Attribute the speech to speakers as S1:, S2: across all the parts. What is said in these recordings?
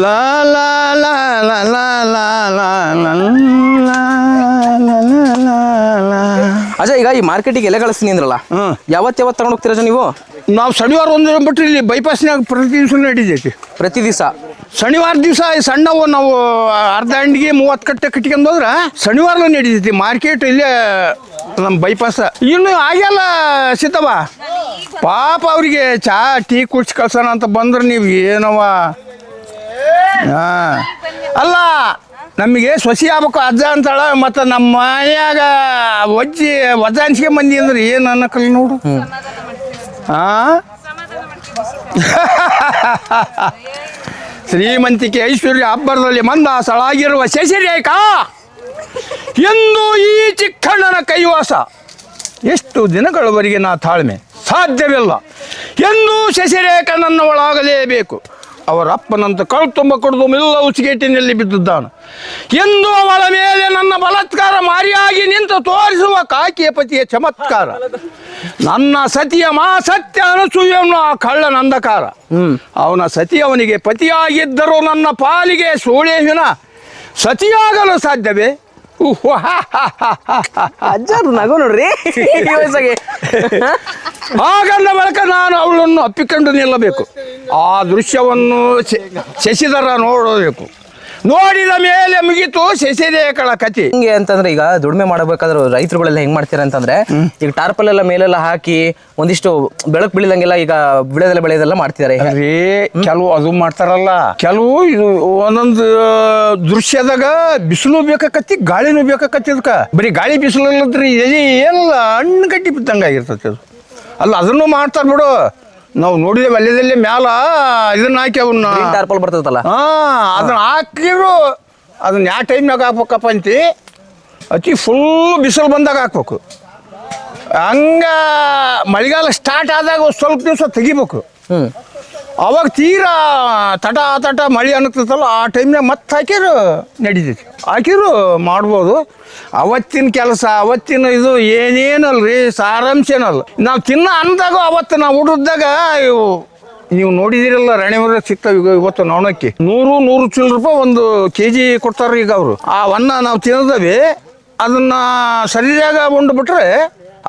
S1: ಲಾ ಲಾ ಲಾ ಲಾ ಲಾ ಲಾ ಲಾ ಲಾ ಲಾ.
S2: ಅಜ್ಜ ಈಗ ಈ ಮಾರ್ಕೆಟಿಗೆ ಎಲೆ ಕಳಿಸ್ತೀನಿ ಅಂದ್ರಲ್ಲ, ಯಾವತ್ತು ತಗೊಂಡು ಹೋಗ್ತೀರಾ ಅಜ್ಜ ನೀವು?
S1: ನಾವು ಶನಿವಾರ ಒಂದು ಬಿಟ್ಟರೆ ಇಲ್ಲಿ ಬೈಪಾಸ್ನಾಗ ಪ್ರತಿ ದಿವಸ ನಡೀತೈತಿ.
S2: ಪ್ರತಿ ದಿವಸ
S1: ಶನಿವಾರ ದಿವಸ ಸಣ್ಣವು ನಾವು ಅರ್ಧ ಅಂಡಿಗೆ 30 ಕಟ್ಟೆ ಕಟ್ಕೊಂಡು ಹೋದ್ರೆ ಶನಿವಾರ ನಡೀತೈತಿ ಮಾರ್ಕೆಟ್ ಇಲ್ಲೇ ನಮ್ಮ ಬೈಪಾಸ. ಇನ್ನು ಆಗ್ಯಲ್ಲ ಸಿದ್ದವ, ಪಾಪ ಅವ್ರಿಗೆ ಚಾ ಟೀ ಕುಡ್ಸಿ ಕಳ್ಸೋಣ ಅಂತ ಬಂದ್ರೆ ನೀವು ಏನವ. ಹಾಂ ಅಲ್ಲ, ನಮಗೆ ಸೊಸಿ ಆಗ್ಬೇಕು ಅಜ್ಜ ಅಂತಾಳ, ಮತ್ತು ನಮ್ಮ ಮನ್ಯಾಗ ವಜ್ಜ ಅನ್ಸ್ಕೆ ಮಂದಿ ಅಂದ್ರೆ ಏನು ಅನ್ನಕ್ಕಲ್ಲ ನೋಡು. ಹಾಂ ಶ್ರೀಮಂತಿಕೆ ಐಶ್ವರ್ಯ ಅಬ್ಬರದಲ್ಲಿ ಮಂದಾಸಳಾಗಿರುವ ಶಶಿರೇಖ ಎಂದು ಈ ಚಿಕ್ಕಣ್ಣನ ಕೈವಾಸ. ಎಷ್ಟು ದಿನಗಳವರೆಗೆ ನಾ ತಾಳ್ಮೆ ಸಾಧ್ಯವಿಲ್ಲ ಎಂದು ಶಶಿರೇಖ ನನ್ನವಳಾಗಲೇಬೇಕು. ಅವರ ಅಪ್ಪನಂತ ಕಳು ತುಂಬ ಕುಡಿದು ಮಿಲ್ಲ ಉಚಿಗೇಟಿನಲ್ಲಿ ಬಿದ್ದಿದ್ದಾನು ಎಂದು ಅವಳ ಮೇಲೆ ನನ್ನ ಬಲಾತ್ಕಾರ ಮಾರಿಯಾಗಿ ನಿಂತು ತೋರಿಸುವ ಕಾಕಿಯ ಪತಿಯ ಚಮತ್ಕಾರ. ನನ್ನ ಸತಿಯ ಸತ್ಯ ಅನಸೂಯವನ್ನು ಆ ಕಳ್ಳನ ಅಂಧಕಾರ. ಅವನ ಸತಿ ಅವನಿಗೆ ಪತಿಯಾಗಿದ್ದರೂ ನನ್ನ ಪಾಲಿಗೆ ಸೂಳೇವಿನ ಸತಿಯಾಗಲು ಸಾಧ್ಯವೇ?
S2: ಅಜ್ಜಾರು ನಗು ನೋಡ್ರಿ.
S1: ಹಾಗನ್ನ ಬಳಿಕ ನಾನು ಅವಳನ್ನು ಅಪ್ಪಿಕೊಂಡು ನಿಲ್ಲಬೇಕು. ಆ ದೃಶ್ಯವನ್ನು ಶಶಿಧರ ನೋಡಬೇಕು. ನೋಡಿದ ಮೇಲೆ ಮುಗಿತು ಶಶಿರೇಖಳ ಕಥೆ.
S2: ಹಿಂಗೆ ಅಂತಂದ್ರೆ ಈಗ ದುಡಿಮೆ ಮಾಡಬೇಕಾದ್ರೆ ರೈತರುಗಳೆಲ್ಲ ಹೆಂಗ್ ಮಾಡ್ತೀರ ಅಂತಂದ್ರೆ, ಈಗ ಟಾರ್ಪಲ್ ಎಲ್ಲ ಮೇಲೆಲ್ಲ ಹಾಕಿ ಒಂದಿಷ್ಟು ಬೆಳಕು ಬೀಳದಂಗೆಲ್ಲ ಈಗ ಬೆಳೆದೆಲ್ಲ ಮಾಡ್ತಿದ್ದಾರೆ.
S1: ಕೆಲವು ಅದು ಮಾಡ್ತಾರಲ್ಲ, ಕೆಲವು ಇದು ಒಂದೊಂದು ದೃಶ್ಯದಾಗ ಬಿಸಿಲು ಬೇಕಾಕತ್ತಿ ಗಾಳಿನೂ ಬೇಕಾಕತ್ತಿ. ಅದಕ್ಕೆ ಬರೀ ಗಾಳಿ ಬಿಸಿಲು ಇಲ್ಲದ್ರಿ ಏನಲ್ಲ ಹಣ್ಣು ಗಟ್ಟಿ ಬಿದ್ದಂಗಾಗಿರ್ತೈತಿ ಅದು. ಅಲ್ಲ ಅದನ್ನು ಮಾಡ್ತಾರ ಬಿಡು, ನಾವು ನೋಡಿದೇವೆ ಅಲ್ಲದಲ್ಲಿ ಮ್ಯಾಲ ಇದನ್ನ ಹಾಕಿ ಅವನ್ನ
S2: ಟಾರ್ಪಲ್ ಬರ್ತದಲ್ಲ,
S1: ಅದನ್ನ ಹಾಕಿದ್ರು ಅದನ್ನ ಯಾವ ಟೈಮ್ನಾಗ ಹಾಕ್ಬೇಕಪ್ಪ ಅಂತಿ, ಅತಿ ಫುಲ್ ಬಿಸಿಲು ಬಂದಾಗ ಹಾಕ್ಬೇಕು. ಹಂಗ ಮಳೆಗಾಲ ಸ್ಟಾರ್ಟ್ ಆದಾಗ ಸ್ವಲ್ಪ ದಿವಸ ತೆಗಿಬೇಕು. ಅವಾಗ ತೀರಾ ತಟ ಮಳೆ ಅನ್ನಕ್ತೈತಲ್ಲ, ಆ ಟೈಮ್ನಾಗ ಮತ್ತೆ ಹಾಕಿರು ನಡೀತೈತಿ. ಹಾಕಿರು ಮಾಡ್ಬೋದು. ಅವತ್ತಿನ ಕೆಲಸ ಅವತ್ತಿನ ಇದು ಏನೇನಲ್ರಿ, ಸಾರಾಂಶ ಏನಲ್ಲ. ನಾವು ತಿನ್ನೋ ಅನ್ನದಾಗ ಅವತ್ತು ನಾವು ಹುಡುದಾಗ ಇವು ನೀವು ನೋಡಿದಿರಲ್ಲ, ರಾಣಿಮರ ಸಿಗ್ತಾವೆ ಈಗ ಇವತ್ತು ನೋಣಕ್ಕೆ 100 ಚಿಲ್ಲರೆ ರೂಪಾಯಿ 1 kg ಕೊಡ್ತಾರೆ ಈಗ ಅವರು. ಆ ಅನ್ನ ನಾವು ತಿನ್ನೋದವಿ ಅದನ್ನ ಸರಿಯಾಗ ಉಂಡ್ಬಿಟ್ರೆ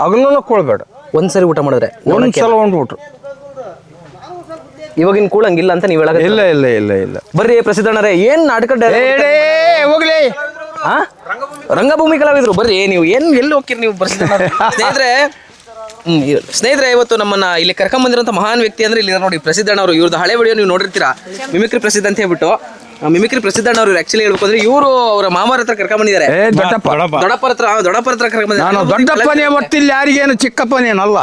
S1: ಹಗಲೆಲ್ಲ ಕೊಳ್ಬೇಡ.
S2: ಒಂದ್ಸರಿ ಊಟ ಮಾಡಿದ್ರೆ
S1: ಒಂದ್ಸಲ ಉಂಡ್ಬಿಟ್ರು.
S2: ಇವಾಗಿನ ಕೂಳಂಗಿಲ್ಲ ಅಂತ ನೀವು ಹೇಳಕ?
S1: ಇಲ್ಲ ಇಲ್ಲ ಇಲ್ಲ ಇಲ್ಲ.
S2: ಬರ್ರಿ ಪ್ರಸಿದ್ಧಣ್ಣರೇ, ಏನ್ ನಾಟಕ
S1: ಹೋಗ್ಲಿ,
S2: ರಂಗಭೂಮಿ ಕಲಾವಿದ್ರು ಬರ್ರಿ. ನೀವು ಎಲ್ಲಿ ಹೋಗ್ತೀರಿ ನೀವು ಸ್ನೇಹಿತರೆ ಇವತ್ತು ನಮ್ಮನ್ನ ಇಲ್ಲಿ ಕರ್ಕೊಂಬಂದಿರುವಂತ ಮಹಾನ್ ವ್ಯಕ್ತಿ ಅಂದ್ರೆ ಇಲ್ಲಿ ನೋಡಿ ಪ್ರಸಿದ್ಧಣ್ಣವರು. ಇವ್ರದ್ದು ಹಳೆ ವಿಡಿಯೋ ನೀವು ನೋಡಿರ್ತೀರಾ, ಮಿಮಿಕ್ರಿ ಪ್ರಸಿದ್ಧ ಅಂತ ಹೇಳ್ಬಿಟ್ಟು. ಮಿಮಿಕ್ರಿ ಪ್ರಸಿದ್ಧಣ್ಣವರು ಆಕ್ಚುಲಿ ಹೇಳ್ಬೇಕು ಅಂದ್ರೆ ಇವರು ಅವರ ಮಾಮರ ಹತ್ರ ಕರ್ಕೊಂಡ್ಬಂದಿದ್ದಾರೆ. ದೊಡ್ಡಪ್ಪರ ಹತ್ರ
S1: ನಾನು ದೊಡ್ಡಪ್ಪನೇ ಹೊರತು ಇಲ್ಲಿ ಯಾರಿಗೇನು ಚಿಕ್ಕಪ್ಪನೇನಲ್ಲ.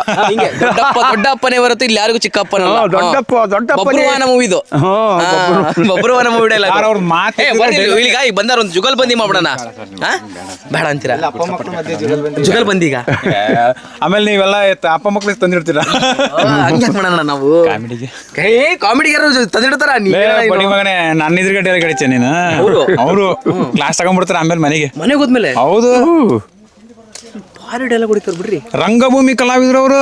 S2: ದೊಡ್ಡಪ್ಪನೇ ಹೊರತು ಇಲ್ಲಿ ಯಾರಿಗೂ ಚಿಕ್ಕಪ್ಪನಲ್ಲ.
S1: ದೊಡ್ಡಪ್ಪನ
S2: ಮೂವಿದು ಬಬ್ರುವಾನ ಮೂವಿ ಎಲ್ಲ ಈಗ ಬಂದಾರ ಒಂದು ಜುಗಲ್ಬಂದಿ ಮಾಡ್ಬಿಡೋಣ. ಬೇಡ ಅಂತೀರಾ ಜುಗಲ್ಬಂದಿಗ?
S3: ಆಮೇಲೆ ನೀವೆಲ್ಲ ಅಪ್ಪ ಮಕ್ಳಿಗೆ ತಂದಿರ್ತೀರಾ,
S2: ಹಂಗೆ ಮಾಡೋಣ ನಾವು. ಕಾಮಿಡಿಗಾರ ತಂದಿಡ್ತಾರ.
S3: ನನ್ನ ಎದುರುಗಡೆ ಗಡಿಚೆ ನೀನು, ಅವರು ಕ್ಲಾಸ್ ತಗೊಂಡ್ಬಿಡ್ತಾರ ಆಮೇಲೆ ಮನೆಗೆ
S2: ಹೋದ್ಮೇಲೆ.
S3: ಹೌದು,
S2: ಭಾರಿ ಡೈಲಾಗ್ ಹೊಡಿತಾರ ಬಿಡ್ರಿ.
S3: ರಂಗಭೂಮಿ ಕಲಾವಿದ್ರು ಅವರು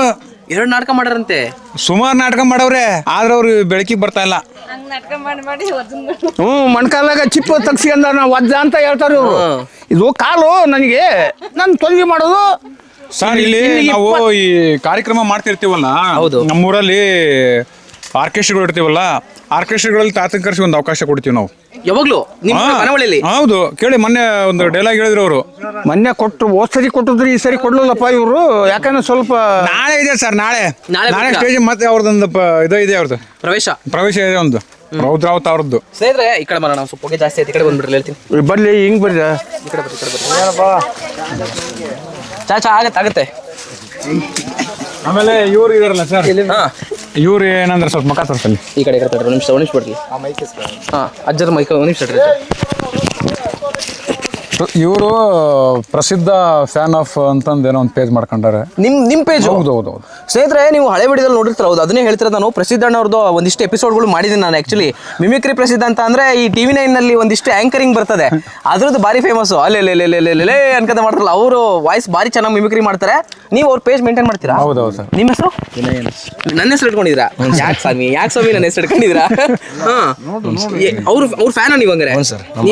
S2: 2 ನಾಟಕ ಮಾಡಾರಂತೆ.
S3: ಸುಮಾರು ನಾಟಕ ಮಾಡವ್ರೆ, ಆದ್ರೆ ಅವ್ರು ಬೆಳಕಿಗೆ ಬರ್ತಾ ಇಲ್ಲ.
S1: ಮಣ್ಕಾಲಾಗ ಚಿಪ್ಪು ತಗ್ಸ್ಕೊಂಡ ನಾವು ವಜ್ಜ ಅಂತ ಹೇಳ್ತಾರೆ ಇವರು. ಇದು ಕಾಲು ನನಗೆ ನಾನು ತೊಂದರೆ ಮಾಡೋದು
S3: ಸರ್. ಇಲ್ಲಿ ನಾವು ಈ ಕಾರ್ಯಕ್ರಮ ಮಾಡ್ತಿರ್ತೀವಲ್ಲ, ನಮ್ಮೂರಲ್ಲಿ ಆರ್ಕೆಸ್ಟ್ರಾಗಳು ಇರ್ತೀವಲ್ಲ, ಆರ್ಕೆಸ್ಟ್ರಾಗಳಲ್ಲಿ ತಾತನ ಕರೆಸಿ ಒಂದು ಅವಕಾಶ ಕೊಡ್ತೀವಿ ನಾವು
S2: ಯಾವಾಗ್ಲೂ.
S3: ಹೌದು, ಕೇಳಿ ಮೊನ್ನೆ ಒಂದು ಡೈಲಾಗ್ ಹೇಳಿದ್ರು ಅವರು.
S1: ಮೊನ್ನೆ ಕೊಟ್ಟರು, ಹೋದ್ ಸರಿ ಕೊಟ್ಟಿದ್ರಿ, ಈ ಸರಿ ಕೊಡ್ಲಿಲ್ಲಪ್ಪ ಇವರು. ಯಾಕಂದ್ರೆ ಸ್ವಲ್ಪ
S3: ನಾಳೆ ಇದೆ ಸರ್, ನಾಳೆ ಸ್ಟೇಜ್ ಮತ್ತೆ ಅವ್ರದ್ದೊಂದು ಇದೆ, ಅವ್ರದ್ದು ಪ್ರವೇಶ ಇದೆ ಒಂದು ರೌದ್ರಾವತ್ ಅವ್ರದ್ದು.
S2: ಸ್ನೇಹಿತರೆ ಈ ಕಡೆ ಬರೋಣ, ಸ್ವಲ್ಪ ಹೊಗೆ ಜಾಸ್ತಿ ಆಯ್ತು, ಈ ಕಡೆ ಬಂದ್ಬಿಡ್ರಿ ಹೇಳ್ತೀನಿ.
S1: ಬರ್ಲಿ, ಹಿಂಗ್ ಬರ್ರಿ,
S2: ಈ ಕಡೆ ಚಾ ಆಗತ್ತೆ.
S3: ಆಮೇಲೆ ಇವ್ರು ಇದಾರಲ್ಲ ಸರ್, ಇವ್ರು ಏನಂದ್ರೆ ಸ್ವಲ್ಪ ಮಕ್ಕ ತೋರಿಸಲಿ.
S2: ಈ ಕಡೆ ಒಂದು ನಿಮಿಷ ಬಿಡ್ಲಿ. ಅಜ್ಜರ ಮೈಕ್ ಒಂದು ನಿಮಿಷ.
S3: ಇವರು ಪ್ರಸಿದ್ಧ ಫ್ಯಾನ್ ಆಫ್ ಅಂತಂದು ಏನೋ ಒಂದು ಪೇಜ್ ಮಾಡ್ಕೊಂಡಾರೆ.
S2: ನಿಮ್ ಪೇಜ್?
S3: ಹೌದು.
S2: ಸ್ನೇಹಿತರೆ, ನೀವು ಹಳೆ ವಿಡಿಯೋದಲ್ಲಿ ನೋಡಿರ್ತಾರೆ. ಹೌದು, ಅದನ್ನೇ ಹೇಳ್ತಿರೋದು ನಾನು. ಪ್ರಸಿದ್ಧ ಅಣ್ಣವ್ರದ್ದು ಒಂದಿಷ್ಟು ಎಪಿಸೋಡ್ಗಳು ಮಾಡಿದ್ದೀನಿ ನಾನು. ಆಕ್ಚುಲಿ ಮಿಮಿಕ್ರಿ ಪ್ರಸಿದ್ಧ ಅಂತ ಅಂದ್ರೆ ಈ TV 9 ನಲ್ಲಿ ಒಂದಿಷ್ಟು ಆಂಕರಿಂಗ್ ಬರ್ತದೆ, ಅದ್ರದ್ದು ಬಾರಿ ಫೇಮಸ್. ಅಲ್ಲೇ ಅನ್ಕಂತ ಮಾಡ್ತಾರಲ್ಲ, ಅವರು ವಾಯ್ಸ್ ಬಾರಿ ಚೆನ್ನಾಗಿ ಮಿಮಿಕ್ರಿ ಮಾಡ್ತಾರೆ. ನೀವು ಅವ್ರ ಪೇಜ್ ಮೇಂಟೈನ್ ಮಾಡ್ತೀರಾ?
S3: ಹೌದು ಸರ್.
S2: ನಿಮ್ಮ ಹೆಸರು? ನನ್ನ ಹೆಸರು ಇಟ್ಕೊಂಡಿದ್ದೀರಾ? ಯಾಕೆ ಸ್ವಾಮಿ ನನ್ನ ಹೆಸರು ಇಟ್ಕೊಂಡಿದ್ದೀರಾ? ಅವ್ರ ಫ್ಯಾನ ನೀವು ಹಂಗಾರೆ?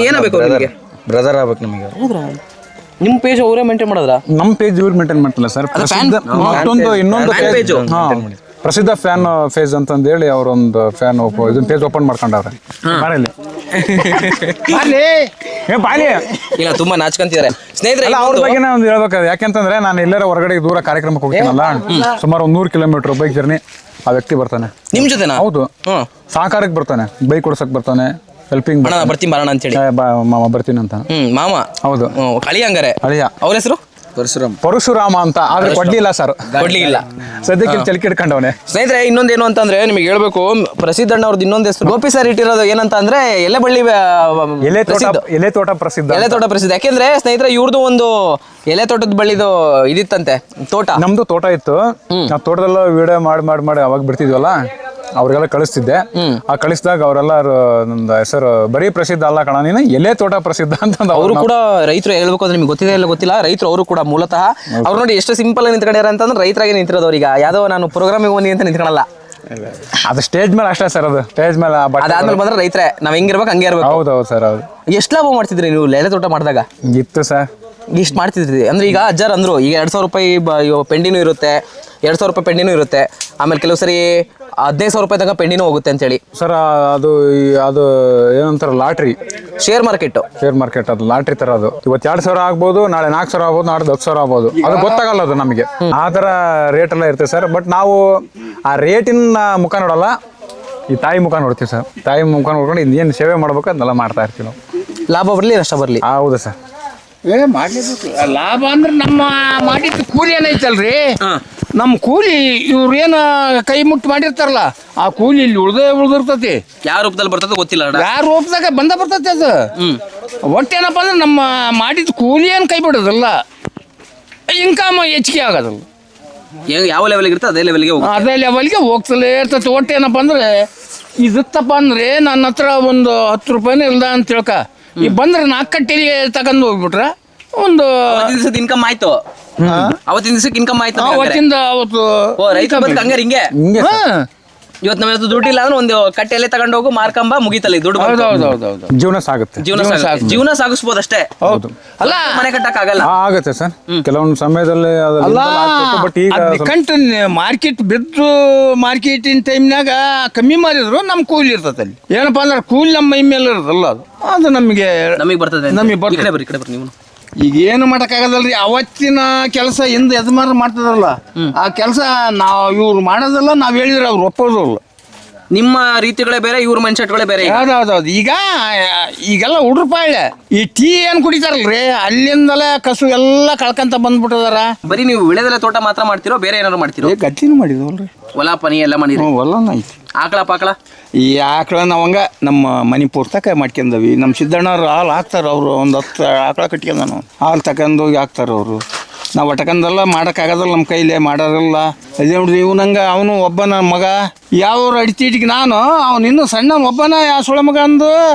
S2: ಏನಾಗಬೇಕು ನಿಮಗೆ?
S4: ಬ್ರದರ್ ಆಗ್ಬೇಕು ನಮಗೆ.
S2: ನಿಮ್ಮ ಪೇಜ್ ಅವರೇ ಮೇಂಟೈನ್ ಮಾಡಿದ್ರ?
S3: ನಮ್ಮ ಪೇಜ್ ಇವ್ರು ಮೇಂಟೈನ್ ಮಾಡ್ತಿಲ್ಲ ಸರ್. ಇನ್ನೊಂದು ಪೇಜ್ ಪ್ರಸಿದ್ಧ ಫ್ಯಾನ್ ಫೇಜ್ ಅಂತಂದು ಹೇಳಿ ಅವರೊಂದು ಫ್ಯಾನ್ ಇದನ್ನ ಪೇಜ್ ಓಪನ್ ಮಾಡ್ಕೊಂಡವ್ರೆ.
S2: ಇಲ್ಲ, ತುಂಬಾ ನಾಚ್ಕೊಂತಿದ್ದಾರೆ ಸ್ನೇಹಿತರೆ.
S3: ಅವ್ರ ಬಗ್ಗೆ ಒಂದು ಹೇಳ್ಬೇಕಾದ್ರೆ, ಯಾಕೆಂತಂದ್ರೆ ನಾನು ಎಲ್ಲರ ಹೊರಗಡೆ ದೂರ ಕಾರ್ಯಕ್ರಮಕ್ಕೆ ಹೋಗ್ತೀನಲ್ಲ, ಸುಮಾರು 100 ಕಿಲೋಮೀಟರ್ ಬೈಕ್ ಜರ್ನಿ, ಆ ವ್ಯಕ್ತಿ ಬರ್ತಾನೆ
S2: ನಿಮ್ ಜೊತೆನಾ?
S3: ಹೌದು, ಸಹಕಾರಕ್ಕೆ ಬರ್ತಾನೆ, ಬೈಕ್ ಓಡಿಸಕ್ ಬರ್ತಾನೆ, ಹೆಲ್ಪಿಂಗ್
S2: ಬರ್ತೀನಿ ಬರೋಣ ಅಂತೇಳಿ.
S3: ಮಾಮ ಬರ್ತೀನಿ ಅಂತ.
S2: ಮಾಮ?
S3: ಹೌದು,
S2: ಕಳಿ ಹಂಗಾರೆ.
S3: ಅಳಿಯ.
S2: ಅವ್ರ ಹೆಸರು
S3: ಪರಶುರಾಮ ಅಂತ. ಆದ್ರೆ ಕೊಡ್ಲಿಲ್ಲ ಸರ್,
S2: ಕೊಡ್ಲಿಲ್ಲ
S3: ಸದ್ಯಕ್ಕೆ ಚಲಿಕೆ ಇಟ್ಕೊಂಡವನೆ.
S2: ಸ್ನೇಹಿತರೆ, ಇನ್ನೊಂದೇನು ಅಂತಂದ್ರೆ ನಿಮಗೆ ಹೇಳ್ಬೇಕು, ಪ್ರಸಿದ್ಧ ಅಣ್ಣವ್ರದ್ದು ಇನ್ನೊಂದು ಹೆಸರು ಗೋಪಿ ಸರ್ ಇಟ್ಟಿರೋದು ಏನಂತ ಅಂದ್ರೆ ಎಲೆಬಳ್ಳಿ
S3: ಎಲೆ ತೋಟ ಪ್ರಸಿದ್ಧ.
S2: ಎಲೆ ತೋಟ ಪ್ರಸಿದ್ಧ. ಯಾಕೆಂದ್ರೆ ಸ್ನೇಹಿತರೆ, ಇವ್ರದ್ದು ಒಂದು ಎಲೆ ತೋಟದ ಬಳ್ಳಿದು ಇದಿತ್ತಂತೆ ತೋಟ.
S3: ನಮ್ದು ತೋಟ ಇತ್ತು. ಆ ತೋಟದಲ್ಲ ವಿಡಿಯೋ ಮಾಡಿ ಅವಾಗ ಬಿಡ್ತಿದ್ವಲ್ಲ, ಅವ್ರಿಗೆಲ್ಲ ಕಳಿಸ್ತಿದ್ದೆ. ಆ ಕಳಿಸಿದಾಗ ಅವರೆಲ್ಲ ನಂದು ಹೆಸರು ಬರೀ ಪ್ರಸಿದ್ಧ ಅಲ್ಲ ಕಣ ನೀನು, ಎಲೆ ತೋಟ ಪ್ರಸಿದ್ಧ ಅಂತ.
S2: ಅವರು ಕೂಡ ರೈತರು. ಹೇಳ್ಬೇಕು ಅಂದ್ರೆ ನಿಮ್ಗೆ ಗೊತ್ತಿದೆ ಇಲ್ಲ ಗೊತ್ತಿಲ್ಲ, ರೈತರು ಅವರು ಕೂಡ ಮೂಲತಃ. ಅವ್ರು ನೋಡಿ ಎಷ್ಟು ಸಿಂಪಲ್ ಆಗಿ ನಿಂತ್ಕೊಂಡ್ಯಾರ ಅಂತಂದ್ರೆ ರೈತರಾಗೆ ನಿಂತಿರೋದು. ಅವ್ರಿಗೆ ಯಾವ್ದೋ ನಾನು ಪ್ರೋಗ್ರಾಮಿಗೆ ಬಂದಿ ಅಂತ ನಿಂತ್ಕೊಳಲ್ಲ.
S3: ಅದು ಸ್ಟೇಜ್ ಮೇಲೆ ಅಷ್ಟೇ ಸರ್. ಅದು ಸ್ಟೇಜ್ ಮೇಲೆ
S2: ಅದಾದ್ಮೇಲೆ ಬಂದ್ರೆ ರೈತರೇ, ನಾವ್ ಹೆಂಗಿರ್ಬೇಕು ಹಂಗೆ ಇರ್ಬೇಕು.
S3: ಹೌದು ಸರ್. ಹೌದು.
S2: ಎಷ್ಟು ಲಾಭ ಮಾಡ್ತಿದ್ರಿ ನೀವು ಎಲೆ ತೋಟ ಮಾಡಿದಾಗ?
S3: ಇತ್ತು ಸರ್.
S2: ಇಷ್ಟು ಮಾಡ್ತಿದ್ರಿ ಅಂದ್ರೆ ಈಗ ಅಜ್ಜಾರ್ ಅಂದ್ರು ಈಗ 2,000 ರೂಪಾಯಿ ಪೆಂಡಿನೂ ಇರುತ್ತೆ, 2,000 ರೂಪಾಯಿ ಪೆಂಡಿನೂ ಇರುತ್ತೆ, ಆಮೇಲೆ ಕೆಲವು ಸರಿ 15,000 ರೂಪಾಯಿ ತನಕ ಪೆಂಡಿನೂ ಹೋಗುತ್ತೆ ಅಂತೇಳಿ.
S3: ಸರ್ ಅದು ಏನಂತಾರ ಲಾಟ್ರಿ,
S2: ಶೇರ್ ಮಾರ್ಕೆಟ್.
S3: ಅದು ಲಾಟ್ರಿ ತರ. ಅದು ಇವತ್ತು 2,000 ಆಗ್ಬೋದು, ನಾಳೆ 4,000 ಆಗ್ಬೋದು, ನಾಳೆ 10,000 ಆಗ್ಬೋದು. ಅದು ಗೊತ್ತಾಗಲ್ಲ ಅದು ನಮಗೆ. ಆ ತರ ರೇಟ್ ಎಲ್ಲ ಇರ್ತದೆ ಸರ್. ಬಟ್ ನಾವು ಆ ರೇಟಿನ ಮುಖ ನೋಡಲ್ಲ, ಈ ತಾಯಿ ಮುಖ ನೋಡ್ತೀವಿ ಸರ್. ತಾಯಿ ಮುಖ ನೋಡ್ಕೊಂಡು ಇನ್ನೇನು ಸೇವೆ ಮಾಡ್ಬೇಕು ಅದನ್ನೆಲ್ಲ ಮಾಡ್ತಾ ಇರ್ತೀವಿ ನಾವು.
S2: ಲಾಭ ಬರಲಿ ನಷ್ಟ ಬರಲಿ.
S3: ಹೌದು ಸರ್.
S1: ಮಾಡ್ಲೇಬೇಕು. ಲಾಭ ಅಂದ್ರೆ ನಮ್ಮ ಮಾಡಿದ ಕೂಲಿ ಏನೈತಲ್ರಿ, ನಮ್ಮ ಕೂಲಿ ಇವ್ರೇನು ಕೈ ಮುಟ್ಟಿ ಮಾಡಿರ್ತಾರಲ್ಲ, ಆ ಕೂಲಿ ಇಲ್ಲಿ ಉಳ್ದಿರ್ತತಿ.
S2: ಯಾವ ರೂಪದಲ್ಲಿ ಬರ್ತದೆ ಗೊತ್ತಿಲ್ಲ,
S1: ಯಾರ ರೂಪದಾಗ ಬರ್ತತಿ ಅದು. ಒಟ್ಟೇನಪ್ಪ ಅಂದ್ರೆ ನಮ್ಮ ಮಾಡಿದ ಕೂಲಿ ಏನು ಕೈ ಬಿಡೋದಲ್ಲ, ಇನ್ಕಮ್ ಹೆಚ್ಚಿಗೆ ಆಗೋದಲ್ಲ.
S2: ಯಾವ ಲೆವೆಲ್ಗೆ ಇರ್ತದೆ ಅದೇ ಲೆವೆಲ್ಗೆ
S1: ಹೋಗ್ತಲೇ ಇರ್ತತಿ. ಒಟ್ಟೇನಪ್ಪ ಅಂದ್ರೆ ಇದಿತ್ತಪ್ಪ ಅಂದ್ರೆ ನನ್ನ ಹತ್ರ ಒಂದು 10 ರೂಪಾಯಿನೂ ಇಲ್ದ ಅಂತ ತಿಳ್ಕ, ಈಗ ಬಂದ್ರೆ 4 ಕಟ್ಟೆಲಿ ತಗೊಂಡು ಹೋಗ್ಬಿಟ್ರೆ ಒಂದು
S2: ಇನ್ಕಮ್ ಆಯ್ತು. ಅವತ್ತಿನ ದಿವಸಕ್ಕೆ ಇನ್ಕಮ್ ಆಯ್ತು.
S1: ಅವತ್ತು
S2: ರೈತ ಬದುಕು ಹಂಗಾರೆ ಹಿಂಗೆ. ಇವತ್ತು ನಮ್ಮ ದುಡ್ಡಿಲ್ಲ ಅಂದ್ರೆ ಒಂದು ಕಟ್ಟೆಲೆ ತಗೊಂಡು ಹೋಗು, ಮಾರ್ಕಂಬ, ಮುಗಿತಲ್ಲ ದುಡ್ಡು.
S3: ಜೀವನ ಸಾಗುತ್ತೆ.
S2: ಜೀವನ ಸಾಗಿಸ್ಬೋದು ಅಷ್ಟೇ.
S3: ಹೌದು.
S2: ಅಲ್ಲ, ಮನೆ ಕಟ್ಟಕ್ ಆಗಲ್ಲ.
S3: ಆಗುತ್ತೆ ಸರ್ ಕೆಲವೊಂದು ಸಮಯದಲ್ಲಿ. ಬಟ್
S1: ಈಗ ಮಾರ್ಕೆಟ್ ಬಿದ್ದು ಮಾರ್ಕೆಟಿನ ಟೈಮ್ನಾಗ ಕಮ್ಮಿ ಮಾಡಿದ್ರು ನಮ್ ಕೂಲಿ ಇರ್ತದೆ ಅಲ್ಲಿ. ಏನಪ್ಪಾ ಅಂದ್ರೆ ಕೂಲಿ ನಮ್ಮ ಮೈ ಮೇಲೆ ಇರೋದಲ್ಲ, ಅದು ನಮಗೆ
S2: ಬರ್ತದೆ. ನೀವು
S1: ಈಗ ಏನು ಮಾಡಕ್ಕಾಗದಲ್ರಿ. ಅವತ್ತಿನ ಕೆಲಸ ಹಿಂದೆ ಯಜಮಾನ ಮಾಡ್ತದಲ್ಲ, ಆ ಕೆಲಸ ಇವ್ರು ಮಾಡೋದಲ್ಲ, ನಾವ್ ಹೇಳಿದ್ರೆ ಅವ್ರು ಒಪ್ಪೋದಲ್ಲ.
S2: ನಿಮ್ಮ ರೀತಿಗಳೇ ಬೇರೆ, ಇವ್ರ ಮೈಂಡ್ ಸೆಟ್ಗಳೇ ಬೇರೆ.
S1: ಹೌದೌದು. ಈಗೆಲ್ಲ ಹುಡ್ರಪಾಳೆ ಈ ಟೀ ಏನ್ ಕುಡಿತಾರಲ್ರಿ, ಅಲ್ಲಿಂದಲೇ ಕಸು ಎಲ್ಲ ಕಳ್ಕಂತ ಬಂದ್ಬಿಟ್ಟದಾರ.
S2: ಬರೀ ನೀವು ವಿಳೆದೆಲೆ ತೋಟ ಮಾತ್ರ ಮಾಡ್ತಿರೋ, ಬೇರೆ ಏನಾದ್ರು ಮಾಡ್ತಿರೋ?
S1: ಗದ್ದಿನೂ ಮಾಡಿದ್ವಲ್ರಿ,
S2: ಹೊಲ ಪನಿ ಎಲ್ಲ ಮಾಡಿದ್ರಿ?
S1: ಹೊಲನ ಐತಿ.
S2: ಆಕಳ ಪಾಕಳ?
S1: ಈ ಆಕಳ ನಾವಂಗ ನಮ್ಮ ಮನೆ ಪೂರ್ತಕ ಮಾಡ್ಕೊಂಡವಿ. ನಮ್ಮ ಸಿದ್ದಣ್ಣವ್ರು ಹಾಲು ಹಾಕ್ತಾರ. ಅವರು ಒಂದು 10 ಆಕಳ ಕಟ್ಕೊಂಡನು, ಹಾಲು ತಗೊಂಡು ಹೋಗಿ ಹಾಕ್ತಾರ ಅವರು. ನಾವು ಒಟಕಂದೆಲ್ಲ ಮಾಡೋಕ್ಕಾಗೋದಲ್ಲ, ನಮ್ಮ ಕೈಲೇ ಮಾಡೋದಿಲ್ಲ. ಅದೇ ನೋಡ್ರಿ, ಇವ್ನಂಗ ಅವನು ಒಬ್ಬನ ಮಗ. ಯಾವ ಅಡಿತೀಟಿಗೆ ಅವ್ನು ಇನ್ನೂ ಸಣ್ಣ ಒಬ್ಬನ, ಯಾವ ಸುಳ ಮಗ ಅಂದು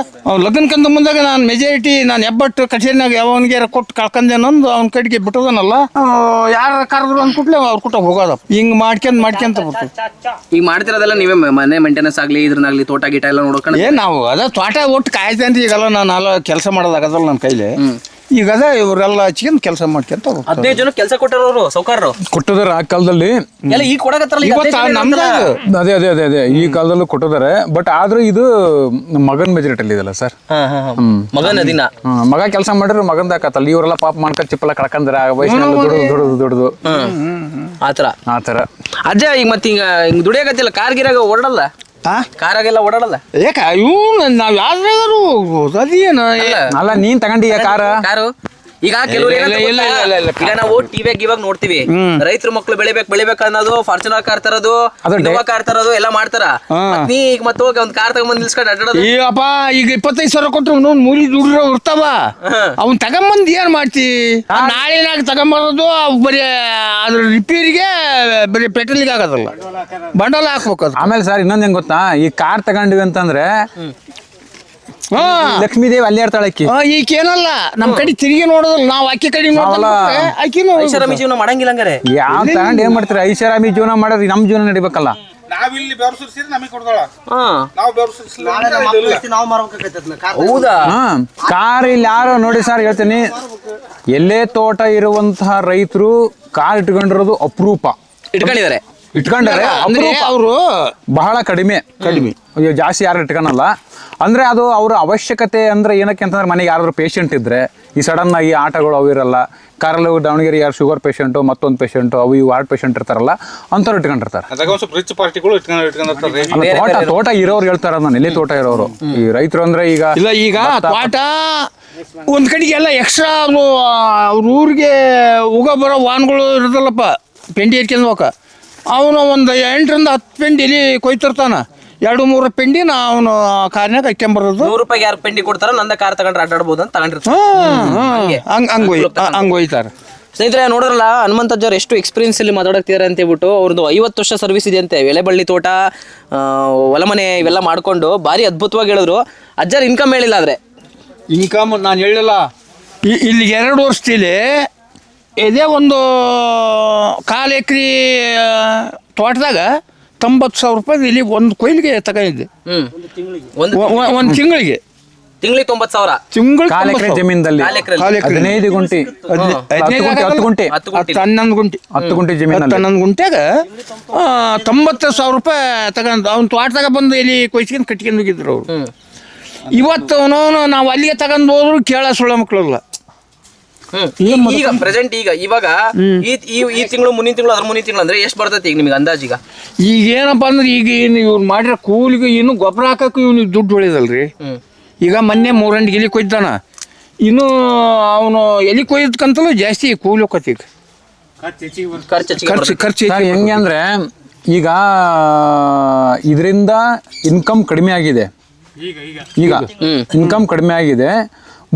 S1: ಅವ್ನು ಲಗ್ನಕ್ಕಂದ ಮುಂದಾಗ ನಾನು ಮೆಜಾರಿಟಿ ನಾನು ಹೆಬ್ಬಟ್ಟು ಕಚೇರಿನಾಗ ಯಾವನಿಗೆ ಕೊಟ್ಟು ಕಳ್ಕೊಂಡೇನಂದು ಅವ್ನ ಕಡೆಗೆ ಬಿಟ್ಟದನಲ್ಲ. ಯಾರು ಕರೆದ್ರು ಅಂದ್ಕೂಟ್ಲೆ ಅವ್ರ ಕೂಟ ಹೋಗೋದ. ಹಿಂಗೆ ಮಾಡ್ಕೊಂತ ಬರ್ತದೆ.
S2: ಈಗ ಮಾಡ್ತಿರೋದೆಲ್ಲ ನೀವೇ ಮನೆ ಮೇಂಟೆನೆನ್ಸ್ ಆಗಲಿ, ಇದ್ರನ್ನಾಗ್ಲಿ, ತೋಟ ಗೀಟ ಎಲ್ಲ ನೋಡ್ಕೊಂಡು
S1: ನಾವು ಅದ ತೋಟ ಒಟ್ಟು ಕಾಯ್ತೇನ್ರಿ. ಈಗೆಲ್ಲ ನಾನು ಕೆಲಸ ಮಾಡೋದಾಗದಲ್ಲ ನನ್ನ ಕೈಲಿ. ಈಗ ಅದ ಇವರೆಲ್ಲ ಹಚ್ಕೊಂಡ್ ಕೆಲಸ ಮಾಡ್ಕೊಂತ
S2: 15 ಜನ ಕೆಲಸ ಕೊಟ್ಟರು ಸೌಕರ್ಯರು
S3: ಕೊಟ್ಟಿದಾರೆ ಆ ಕಾಲದಲ್ಲಿ.
S2: ಈಗ ಕೊಡಕತ್ತಾರಲ್ಲ,
S3: ಅದೇ ಈ ಕಾಲದಲ್ಲೂ ಕೊಟ್ಟಿದ್ದಾರೆ. ಬಟ್ ಆದ್ರೂ ಇದು ಮಗನ್ ಮೆಜಾರಿಟಿ ಇದೆಲ್ಲ ಸರ್. ಮಗ ಕೆಲಸ ಮಾಡಿದ್ರೆ ಮಗಂದ ಹಾಕತ್ತಲ್ಲ. ಇವರೆಲ್ಲ ಪಾಪ ಮಾಡ್ಕೊಂಡ್ ಚಿಪ್ಪಲ್ಲ ಕಳ್ಕಂದ್ರೆ ವಯಸ್ಸಿನಲ್ಲಿ ದುಡ್ದು ಆತರ.
S2: ಅಜ್ಜ ಈಗ ಮತ್ತೆ ಹಿಂಗ ದುಡಿಯಾಕತ್ತಿಲ್ಲ, ಕಾರ್ಗಿರಾಗ ಓಡಲ್ಲ, ಕಾರಾಗೆಲ್ಲ ಓಡಾಡಲ್ಲ
S1: ಯಾಕ? ಇವ್ ನಾವ್ ಯಾವ್ದಾದ್ರು ಹೋಗ್ಬೋದು. ಅದೇನು
S3: ಅಲ್ಲ, ನೀನ್ ತಗೊಂಡಿಯ ಕಾರು?
S2: ಈಗ ಕೆಲವರು
S1: ಇಲ್ಲ,
S2: ಈಗ ನಾವು ಟಿವಿಯಾಗ ಇವಾಗ ನೋಡ್ತೀವಿ ರೈತರ ಮಕ್ಳು ಬೆಳಿಬೇಕು ಅನ್ನೋದು ಫಾರ್ಚುನರ್ ಕಾರ್ ತರೋದು ಇನೋವಾ ಕಾರ್ ತರೋದು ಎಲ್ಲ ಮಾಡ್ತಾರ. ನೀ ಈಗ ಮತ್ತೆ ಹೋಗಿ ಒಂದ್ ಕಾರ್ ತಗೊಂಡ್ ನಿಲ್ಸ್ಕೊಂಡು ಅಡ್ಡಾಡೋದು.
S1: ಅಪ್ಪ ಈಗ 25,000 ಕೊಟ್ರು ಮೂಲಿ ದುಡ್ಡು ಇರ್ತಾವ, ಅವ್ನ್ ತಗೊಂಬಂದ್ ಏನ್ ಮಾಡ್ತಿ? ನಾಳಿನಾಗ ತಗೊಂಬರೋದು ಬರೀ ಅದ್ರ ರಿಪೇರಿಗೆ ಬರೀ ಪೆಟ್ರೋಲಿಗೆ ಆಗೋದಲ್ಲ, ಬಂಡಲ್ ಹಾಕ್ಬೇಕು ಅದು.
S3: ಆಮೇಲೆ ಸರ್ ಇನ್ನೊಂದ್ ಹೆಂಗ್ ಗೊತ್ತಾ, ಈ ಕಾರ್ ತಗೊಂಡಿವಿ ಅಂತಂದ್ರೆ ಲಕ್ಷ್ಮೀ ದೇವಿ ಅಲ್ಲೇ ಇರ್ತಾಳೆ ಅಕ್ಕಿ.
S1: ಈಕೇನಲ್ಲ ನಮ್ ಕಡೆ ತಿರುಗಿ ನೋಡೋದಲ್ಲ, ನಾವು ಅಕ್ಕಿ ಕಡೆ ಆಕಿನೂ
S2: ಐಷಾರಾಮಿ ಜೀವನ ಮಾಡಂಗಿಲ್ಲ ಹಂಗಾರೆ.
S3: ಯಾವ ತಗೊಂಡ್ ಏನ್ ಮಾಡ್ತೀರಿ? ಐಷಾರಾಮಿ ಜೀವನ ಮಾಡೋದು ನಮ್ ಜೀವನ ನಡಿಬೇಕಲ್ಲ.
S4: ನಾವಿಲ್ಲಿ ಬೆವರು ಸುರಿಸಿದ್ರೆ ನಮಗೆ ಕೊಡ್ತಾಳ, ನಾವು ಬೆವರು ಸುರಿಸಿಲ್ಲ.
S2: ಹೌದಾ?
S3: ಕಾರ್ ಇಲ್ಲಿ ಯಾರು ನೋಡಿ ಸರ್, ಹೇಳ್ತೀನಿ, ಎಲ್ಲೇ ತೋಟ ಇರುವಂತಹ ರೈತರು ಕಾರ್ ಇಟ್ಕೊಂಡಿರೋದು ಅಪರೂಪ.
S2: ಇಟ್ಕೊಂಡಿದ್ದಾರೆ
S1: ಅವರು
S3: ಬಹಳ ಕಡಿಮೆ. ಜಾಸ್ತಿ ಯಾರು ಇಟ್ಕೊಳಲ್ಲ. ಅಂದ್ರೆ ಅದು ಅವ್ರ ಅವಶ್ಯಕತೆ ಅಂದ್ರೆ ಏನಕ್ಕೆ ಅಂತಂದ್ರೆ, ಮನೆಗೆ ಯಾರಾದ್ರೂ ಪೇಷಂಟ್ ಇದ್ರೆ ಈ ಸಡನ್ ಆಗಿ ಆಟಗಳು ಅವು ಇರಲ್ಲ. ಕಾರಲ್ಲಿ ದಾವಣಗೆರೆ ಯಾರು ಶುಗರ್ ಪೇಷಂಟು, ಮತ್ತೊಂದು ಪೇಷಂಟು, ಅವು ಇವು ಹಾರ್ಟ್ ಪೇಷಂಟ್ ಇರ್ತಾರಲ್ಲ, ಅಂಥವ್ರು ಇಟ್ಕೊಂಡಿರ್ತಾರೆ.
S4: ರಿಚ್ ಪಾರ್ಟಿಗಳು ಇಟ್ಕೊಂಡಿರ್ತಾರೆ.
S3: ತೋಟ ಇರೋರು ಹೇಳ್ತಾರ, ನಾನು ಎಲ್ಲಿ ತೋಟ ಇರೋರು. ಈ ರೈತರು ಅಂದ್ರೆ ಈಗ
S1: ಇಲ್ಲ, ಈಗ ತೋಟ ಒಂದ್ ಕಡೆಗೆ ಎಲ್ಲ ಎಕ್ಸ್ಟ್ರಾ ಅವ್ರ ಊರಿಗೆ ಹೋಗ ಬರೋ ವಾಹನಗಳು ಇರೋದಲ್ಲಪ್ಪ, ಪೆಂಡಿ ಎತ್ಕೊಂಡು ಹೋಗ. ಅವನು ಒಂದು 8ರಿಂದ 10 ಪೆಂಡಿ ಇಲ್ಲಿ ಕೊಯ್ತಿರ್ತಾನ, 2-3 ಪೆಂಡಿನ ಅವನು ಕಾರ್ನಾಗ ಹಾಕ್ಕೊಂಬರೋದು.
S2: ₹100 ಯಾರು ಪೆಂಡಿ ಕೊಡ್ತಾರ, ನಂದ ಕಾರ್ ತಗೊಂಡ್ರೆ ಅಡ್ಡಾಡ್ಬೋದು ಅಂತ ತಗೊಂಡಿರ್ತಾರೆ.
S1: ಹಂಗೆ ಹೋಯ್ತಾರೆ.
S2: ಸ್ನೇಹಿತರೆ ನೋಡ್ರಲ್ಲ, ಹನುಮಂತಜ್ಜವ್ರು ಎಷ್ಟು ಎಕ್ಸ್ಪೀರಿಯನ್ಸ್ ಅಲ್ಲಿ ಮಾತಾಡ್ತಿದ್ದಾರೆ ಅಂತ ಹೇಳ್ಬಿಟ್ಟು. ಅವ್ರದ್ದು 50 ವರ್ಷ ಸರ್ವಿಸ್ ಇದೆ ಅಂತೆ. ಎಲೆಬಳ್ಳಿ ತೋಟ, ಹೊಲಮನೆ ಇವೆಲ್ಲ ಮಾಡ್ಕೊಂಡು ಭಾರಿ ಅದ್ಭುತವಾಗಿ ಹೇಳಿದ್ರು. ಅಜ್ಜರ್ ಇನ್ಕಮ್ ಹೇಳಿಲ್ಲ. ಆದ್ರೆ
S1: ಇನ್ಕಮ್ ನಾನು ಹೇಳಿಲ್ಲ, ಇಲ್ಲಿ 2 ವರ್ಷದಲ್ಲಿ ಇದೇ ಒಂದು 1/4 ಎಕರೆ ತೋಟದಾಗ 90,000 ರೂಪಾಯಿ ಇಲ್ಲಿ ಒಂದು ಕೊಯ್ಲಿಗೆ ತಗೊಂಡಿದ್ದೆ. ಒಂದು ತಿಂಗಳಿಗೆ
S2: 90,000
S3: ಎಕರೆ ಜಮೀನಲ್ಲಿ 15 ಗುಂಟೆ 10 ಗುಂಟೆ
S1: 11 ಗುಂಟೆ
S3: 10 ಗುಂಟೆ ಜಮೀನಲ್ಲಿ
S1: 11 ಗುಂಟೆಗ 90,000 ರೂಪಾಯಿ ತಗೊಂಡು ಅವ್ನ ತೋಟದಾಗ ಬಂದು ಇಲ್ಲಿ ಕೊಯ್ಸ್ಕೊಂಡು ಕಟ್ಕೊಂಡು ಹೋಗಿದ್ರು ಅವರು. ಇವತ್ತು ನಾವು ಅಲ್ಲಿಗೆ ತಗೊಂಡು ಹೋದ್ರು ಕೇಳ ಸುಳ್ಳ ಮಕ್ಕಳಲ್ಲ.
S2: ಈಗ ಪ್ರೆಸೆಂಟ್ ಇವಾಗ ಈ ತಿಂಗಳು, ಮುಂದಿನ ತಿಂಗಳು, ಅದ್ರ ಮುಂದಿನ ತಿಂಗಳು ಅಂದ್ರೆ ಎಷ್ಟು ಬರ್ತೈತಿ ಈಗ ನಿಮ್ಗೆ ಅಂದಾಜೀಗ?
S1: ಈಗ ಏನಪ್ಪಾ ಅಂದ್ರೆ, ಈಗ ಇವ್ರು ಮಾಡಿರೋ ಕೂಲಿಗೆ ಇನ್ನು ಗೊಬ್ಬರ ಹಾಕಕ್ಕೂ ಇವ್ನಿಗೆ ದುಡ್ಡು ಉಳಿದಲ್ರಿ. ಈಗ ಮೊನ್ನೆ 3 ಗಂಟೆಗೆ ಎಲಿ ಕೊಯ್ದಾನ, ಇನ್ನು ಅವನು ಎಲಿ ಕೊಯ್ದಕ್ಕಂತಲೂ ಜಾಸ್ತಿ ಕೂಲಿ ಹೋಗತ್ತೆ. ಈಗ ಖರ್ಚು
S3: ಹೆಂಗೆ ಅಂದ್ರೆ, ಈಗ ಇದರಿಂದ ಇನ್ಕಮ್ ಕಡಿಮೆ ಆಗಿದೆ. ಈಗ ಇನ್ಕಮ್ ಕಡಿಮೆ ಆಗಿದೆ,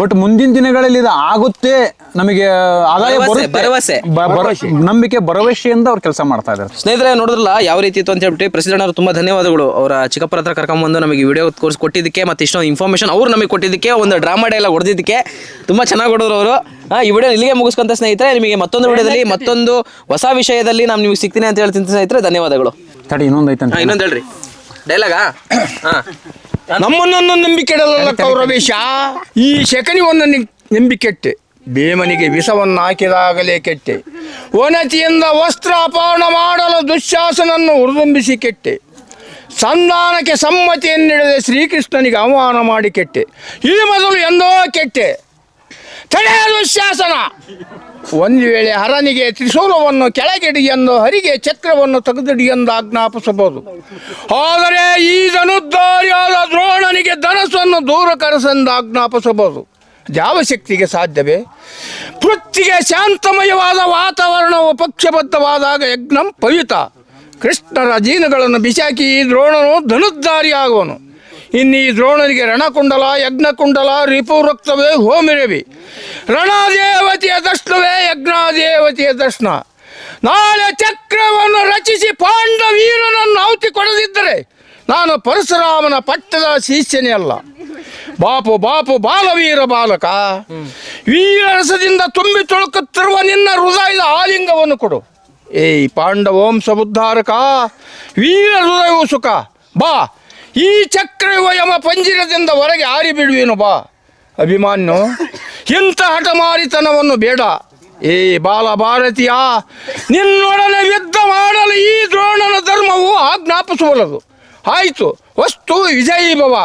S3: ಬಟ್ ಮುಂದಿನ ದಿನಗಳಲ್ಲಿ ಇದು ಆಗುತ್ತೆ, ನಮಗೆ ಆದಾಯ ಬರುತ್ತೆ, ನಂಬಿಕೆ ಭರವಸೆಯಿಂದ ಅವ್ರು ಕೆಲಸ ಮಾಡ್ತಾ ಇದ್ದಾರೆ.
S2: ಸ್ನೇಹಿತರೆ ನೋಡಿದ್ರಲ್ಲ ಯಾವ ರೀತಿ ಇತ್ತು ಅಂತ ಹೇಳ್ಬಿಟ್ಟು. ಪ್ರೆಸಿಡೆಂಟ್ ಅವರು ತುಂಬಾ ಧನ್ಯವಾದಗಳು. ಅವರ ಚಿಕ್ಕಪ್ಪರ ಹತ್ರ ಕರ್ಕೊಂಡ್ಬಂದು ನಮಗೆ ವಿಡಿಯೋ ಕೋರ್ಸ್ ಕೊಟ್ಟಿದ್ದಕ್ಕೆ, ಮತ್ತೆ ಇಷ್ಟೊಂದು ಇನ್ಫಾರ್ಮೇಶನ್ ಅವ್ರು ನಮಗೆ ಕೊಟ್ಟಿದ್ದಕ್ಕೆ, ಒಂದು ಡ್ರಾಮಾ ಡೈಲಾಗ್ ಹೊಡೆದಿದ್ದಕ್ಕೆ ತುಂಬಾ ಚೆನ್ನಾಗಿ ಹೊಡೆದ್ರು ಅವರು. ಈ ವಿಡಿಯೋ ಇಲ್ಲಿಗೆ ಮುಗಿಸ್ಕೊಂತ ಸ್ನೇಹಿತರೆ. ನಿಮಗೆ ಮತ್ತೊಂದು ವಿಡಿಯೋದಲ್ಲಿ ಮತ್ತೊಂದು ಹೊಸ ವಿಷಯದಲ್ಲಿ ನಾನು ನಿಮಗೆ ಸಿಗ್ತೀನಿ ಅಂತ ಹೇಳ್ತೀನಿ ಸ್ನೇಹಿತರೆ. ಧನ್ಯವಾದಗಳು.
S3: ತಡಿ, ಇನ್ನೊಂದು
S2: ಹೇಳ್ರಿ ಡೈಲಾಗಾ.
S1: ನಮ್ಮನ್ನೊಂದು ನಂಬಿಕೆ ಇಡಲ್ಲ ಕೌರವೇಶ, ಈ ಶಕನಿ ಒಂದು ನಂಬಿಕೆಟ್ಟೆ, ಭೀಮನಿಗೆ ವಿಷವನ್ನು ಹಾಕಿದಾಗಲೇ ಕೆಟ್ಟೆ, ಒನತಿಯಿಂದ ವಸ್ತ್ರ ಅಪಹರಣ ಮಾಡಲು ದುಶ್ಯಾಸನನ್ನು ಹುರಿದುಂಬಿಸಿ ಕೆಟ್ಟೆ, ಸಂಧಾನಕ್ಕೆ ಸಮ್ಮತಿಯನ್ನಿಡದೆ ಶ್ರೀಕೃಷ್ಣನಿಗೆ ಅವಮಾನ ಮಾಡಿ ಕೆಟ್ಟೆ, ಈ ಮೊದಲು ಎಂದೋ ಕೆಟ್ಟೆ, ತಡೆಯ ದುಶ್ಯಾಸನ. ಒಂದು ವೇಳೆ ಹರನಿಗೆ ತ್ರಿಶೂಲವನ್ನು ಕೆಳಗಿಡಿ ಎಂದು ಹರಿಗೆ ಚಕ್ರವನ್ನು ತೆಗೆದಿಡಿ ಎಂದು ಆಜ್ಞಾಪಿಸಬಹುದು. ಆದರೆ ಈ ಧನುರ್ಧಾರಿಯಾದ ದ್ರೋಣನಿಗೆ ಧನಸ್ಸನ್ನು ದೂರ ಕರೆಸೆಂದು ಆಜ್ಞಾಪಿಸಬಹುದು. ಯಾವ ಶಕ್ತಿಗೆ ಸಾಧ್ಯವೇ? ಪೃಥ್ವಿಗೆ ಶಾಂತಮಯವಾದ ವಾತಾವರಣವು ಪಕ್ಷಬದ್ಧವಾದಾಗ ಯಜ್ಞಂ ಪವಿತ. ಕೃಷ್ಣರ ಜೀನುಗಳನ್ನು ಬಿಸಾಕಿ ಈ ದ್ರೋಣನು ಧನುರ್ಧಾರಿಯಾಗುವನು. ಇನ್ನು ಈ ದ್ರೋಣನಿಗೆ ರಣಕುಂಡಲ, ಯಜ್ಞಕುಂಡಲ, ರಿಪುರಕ್ತವೇ, ಹೋಮಿರವಿ, ರಣದೇವತೆಯ ದರ್ಶನವೇ ಯಜ್ಞಾದೇವತೆಯ ದರ್ಶನ. ನಾಳೆ ಚಕ್ರವನ್ನು ರಚಿಸಿ ಪಾಂಡವೀರನನ್ನು ಆಹುತಿ ಕೊಡದಿದ್ದರೆ ನಾನು ಪರಶುರಾಮನ ಪಟ್ಟದ ಶಿಷ್ಯನೇ ಅಲ್ಲ. ಬಾಪು ಬಾಪು ಬಾಲವೀರ ಬಾಲಕ, ವೀರರಸದಿಂದ ತುಂಬಿ ತೊಳಕುತ್ತಿರುವ ನಿನ್ನ ಹೃದಯದ ಆಲಿಂಗವನ್ನು ಕೊಡು. ಏಯ್ ಪಾಂಡವಂಶ ಉದ್ಧಾರಕ, ವೀರ ಹೃದಯವು ಸುಖ. ಬಾ, ಈ ಚಕ್ರವ ಯಮ ಪಂಜಿರದಿಂದ ಹೊರಗೆ ಹಾರಿ ಬಿಡುವೇನು. ಬಾ ಅಭಿಮಾನ್ಯು, ಇಂಥ ಹಠಮಾರಿತನವನ್ನು ಬೇಡ. ಏ ಬಾಲ ಭಾರತೀಯ, ನಿನ್ನೊಡನೆ ಯುದ್ಧ ಮಾಡಲು ಈ ದ್ರೋಣನ ಧರ್ಮವು ಆಜ್ಞಾಪಿಸಬಲ್ಲದು. ಆಯಿತು, ವಸ್ತು ವಿಜಯೀ ಭವ.